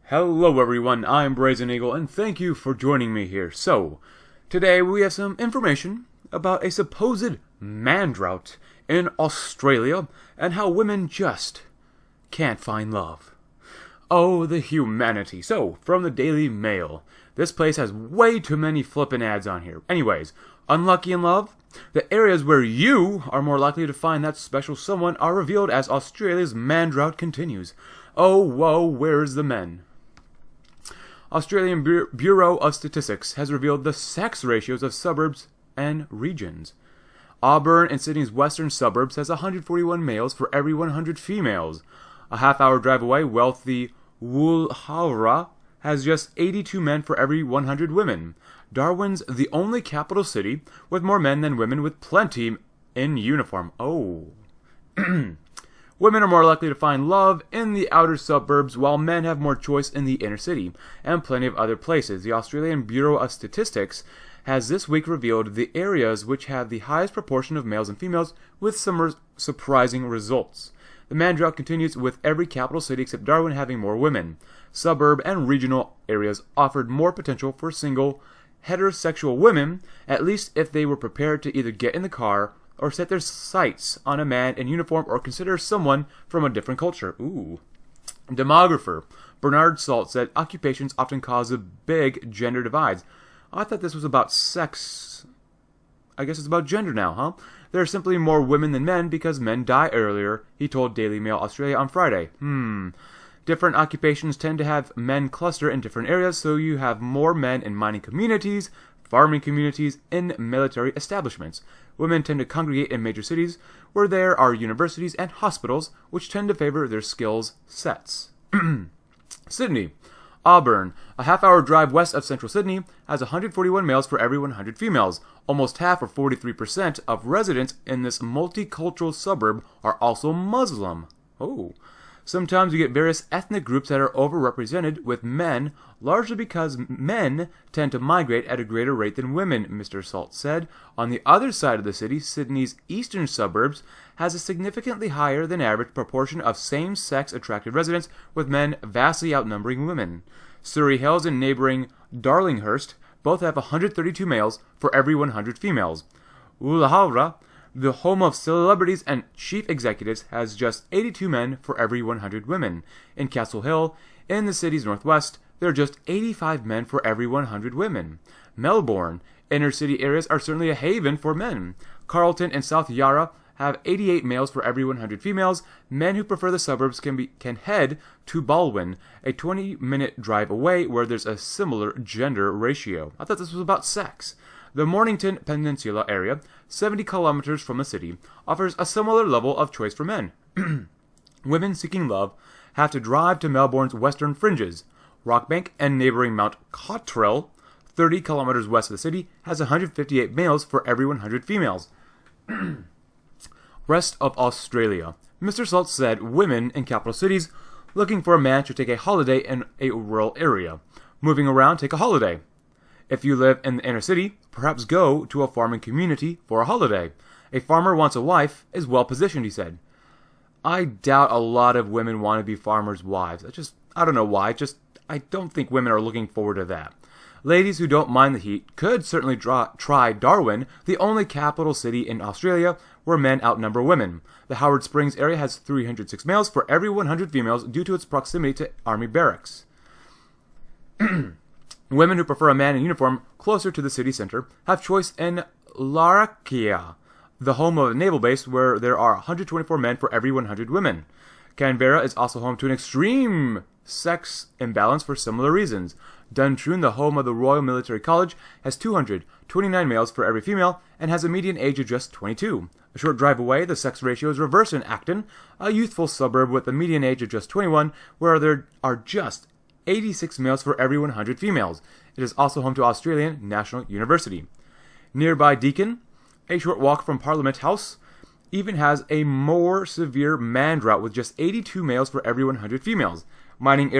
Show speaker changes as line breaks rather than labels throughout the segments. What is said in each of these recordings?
Hello everyone, I'm Brazen Eagle and thank you for joining me here. So, today we have some information about a supposed man drought in Australia and how women just can't find love. Oh, the humanity. So, from the Daily Mail, this place has way too many flippin' ads on here. Anyways, unlucky in love? The areas where you are more likely to find that special someone are revealed as Australia's man drought continues. Oh, whoa, where's the men? Australian Bureau of Statistics has revealed the sex ratios of suburbs and regions. Auburn and Sydney's western suburbs has 141 males for every 100 females. A half-hour drive away, wealthy Woolwharra has just 82 men for every 100 women. Darwin's the only capital city with more men than women, with plenty in uniform. Oh. Women are more likely to find love in the outer suburbs, while men have more choice in the inner city, and plenty of other places. The Australian Bureau of Statistics has this week revealed the areas which have the highest proportion of males and females, with some surprising results. The man drought continues, with every capital city except Darwin having more women. Suburb and regional areas offered more potential for single, heterosexual women, at least if they were prepared to either get in the car or set their sights on a man in uniform or consider someone from a different culture. Ooh. Demographer Bernard Salt said occupations often cause a big gender divides. I thought this was about sex. I guess it's about gender now, huh? There are simply more women than men because men die earlier, he told Daily Mail Australia on Friday. Different occupations tend to have men cluster in different areas, so you have more men in mining communities, farming communities, and military establishments. Women tend to congregate in major cities where there are universities and hospitals, which tend to favor their skills sets. Sydney. Auburn, a half-hour drive west of central Sydney, has 141 males for every 100 females. Almost half, or 43%, of residents in this multicultural suburb are also Muslim. Oh. Sometimes you get various ethnic groups that are overrepresented with men, largely because men tend to migrate at a greater rate than women, Mr. Salt said. On the other side of the city, Sydney's eastern suburbs has a significantly higher than average proportion of same-sex attracted residents, with men vastly outnumbering women. Surrey Hills and neighboring Darlinghurst both have 132 males for every 100 females. Woolwharra, the home of celebrities and chief executives, has just 82 men for every 100 women. In Castle Hill, in the city's northwest, there are just 85 men for every 100 women. Melbourne, inner city areas are certainly a haven for men. Carlton and South Yarra have 88 males for every 100 females. Men who prefer the suburbs can head to Baldwin, a 20-minute drive away, where there's a similar gender ratio. I thought this was about sex. The Mornington Peninsula area, 70 kilometers from the city, offers a similar level of choice for men. Women seeking love have to drive to Melbourne's western fringes. Rockbank and neighboring Mount Cottrell, 30 kilometers west of the city, has 158 males for every 100 females. Rest of Australia. Mr. Salt said women in capital cities looking for a man should take a holiday in a rural area. Moving around, take a holiday. If you live in the inner city, perhaps go to a farming community for a holiday. A farmer wants a wife is well positioned, he said. I doubt a lot of women want to be farmers' wives. I don't know why. I don't think women are looking forward to that. Ladies who don't mind the heat could certainly try Darwin, the only capital city in Australia where men outnumber women. The Howard Springs area has 306 males for every 100 females due to its proximity to army barracks. Women who prefer a man in uniform closer to the city center have choice in Larrakia, the home of a naval base where there are 124 men for every 100 women. Canberra is also home to an extreme sex imbalance for similar reasons. Duntroon, the home of the Royal Military College, has 229 males for every female and has a median age of just 22. A short drive away, the sex ratio is reversed in Acton, a youthful suburb with a median age of just 21, where there are just 86 males for every 100 females. It is also home to Australian National University. Nearby Deakin, a short walk from Parliament House, even has a more severe man drought with just 82 males for every 100 females. Mining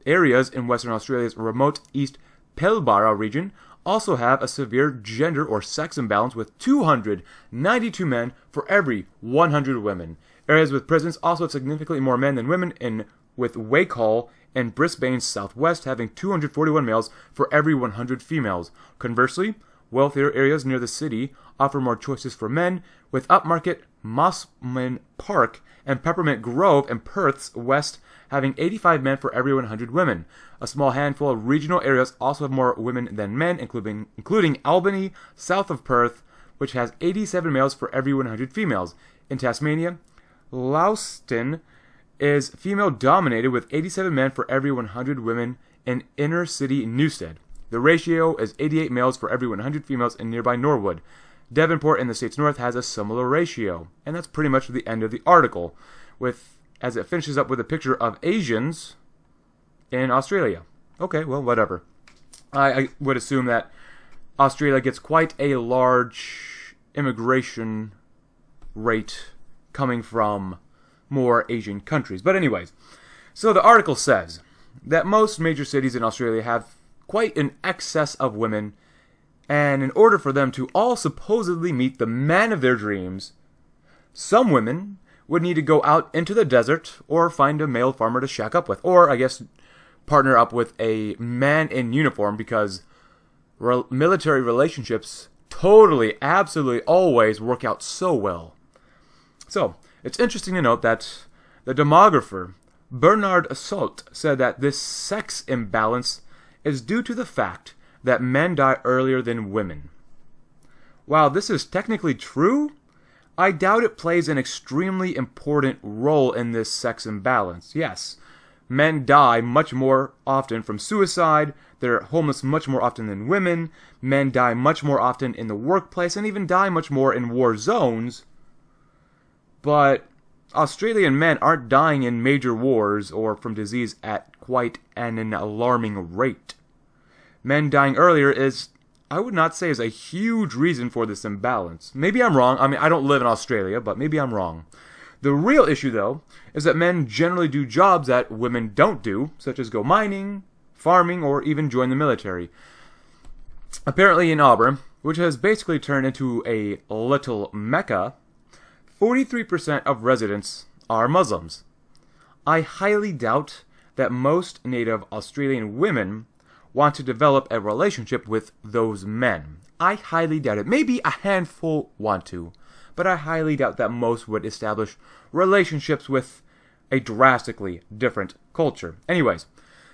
areas in Western Australia's remote East Pilbara region also have a severe gender or sex imbalance with 292 men for every 100 women. Areas with prisons also have significantly more men than women in with Wakehall and Brisbane's southwest having 241 males for every 100 females. Conversely, wealthier areas near the city offer more choices for men, with upmarket Mosman Park and Peppermint Grove in Perth's west having 85 men for every 100 women. A small handful of regional areas also have more women than men, including Albany, south of Perth, which has 87 males for every 100 females. In Tasmania, Launceston is female-dominated with 87 men for every 100 women in inner-city Newstead. The ratio is 88 males for every 100 females in nearby Norwood. Devonport in the state's north has a similar ratio. And that's pretty much the end of the article, as it finishes up with a picture of Asians in Australia. Okay, well, whatever. I would assume that Australia gets quite a large immigration rate coming from more Asian countries. But anyways, so the article says that most major cities in Australia have quite an excess of women, and in order for them to all supposedly meet the man of their dreams, some women would need to go out into the desert or find a male farmer to shack up with, or I guess partner up with a man in uniform, because military relationships totally, absolutely always work out so well. So, it's interesting to note that the demographer Bernard Assault said that this sex imbalance is due to the fact that men die earlier than women. While this is technically true, I doubt it plays an extremely important role in this sex imbalance. Yes, men die much more often from suicide, they're homeless much more often than women, men die much more often in the workplace, and even die much more in war zones. But Australian men aren't dying in major wars or from disease at quite an alarming rate. Men dying earlier is, I would not say, is a huge reason for this imbalance. Maybe I'm wrong. I mean, I don't live in Australia, but maybe I'm wrong. The real issue, though, is that men generally do jobs that women don't do, such as go mining, farming, or even join the military. Apparently in Auburn, which has basically turned into a little Mecca, 43% of residents are Muslims. I highly doubt that most native Australian women want to develop a relationship with those men. I highly doubt it. Maybe a handful want to, but I highly doubt that most would establish relationships with a drastically different culture. Anyways,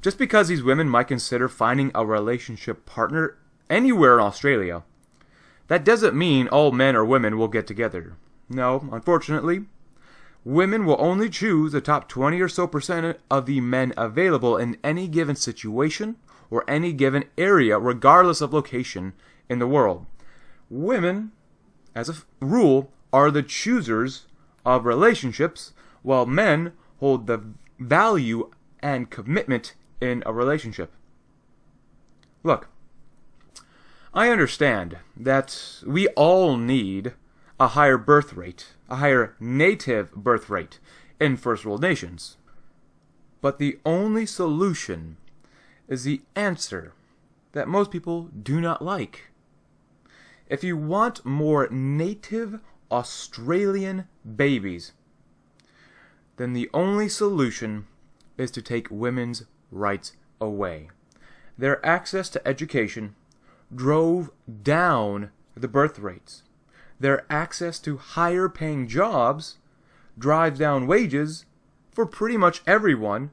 just because these women might consider finding a relationship partner anywhere in Australia, that doesn't mean all men or women will get together. No, unfortunately, women will only choose the top 20 or so percent of the men available in any given situation or any given area, regardless of location in the world. Women, as a rule, are the choosers of relationships, while men hold the value and commitment in a relationship. Look, I understand that we all need a higher birth rate, a higher native birth rate in first world nations. But the only solution is the answer that most people do not like. If you want more native Australian babies, then the only solution is to take women's rights away. Their access to education drove down the birth rates. Their access to higher paying jobs drives down wages for pretty much everyone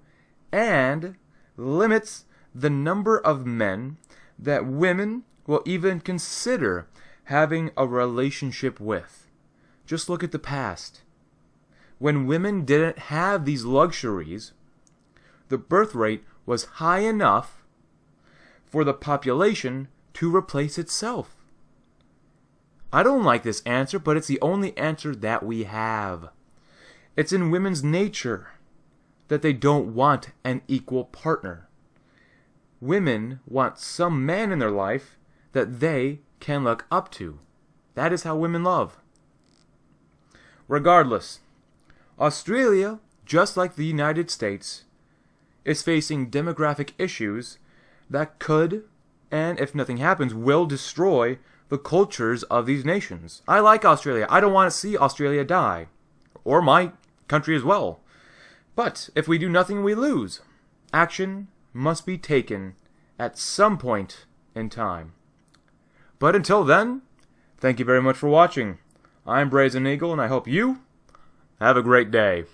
and limits the number of men that women will even consider having a relationship with. Just look at the past. When women didn't have these luxuries, the birth rate was high enough for the population to replace itself. I don't like this answer, but it's the only answer that we have. It's in women's nature that they don't want an equal partner. Women want some man in their life that they can look up to. That is how women love. Regardless, Australia, just like the United States, is facing demographic issues that could, and if nothing happens, will destroy the cultures of these nations. I like Australia. I don't want to see Australia die. Or my country as well. But if we do nothing, we lose. Action must be taken at some point in time. But until then, thank you very much for watching. I'm Brazen Eagle, and I hope you have a great day.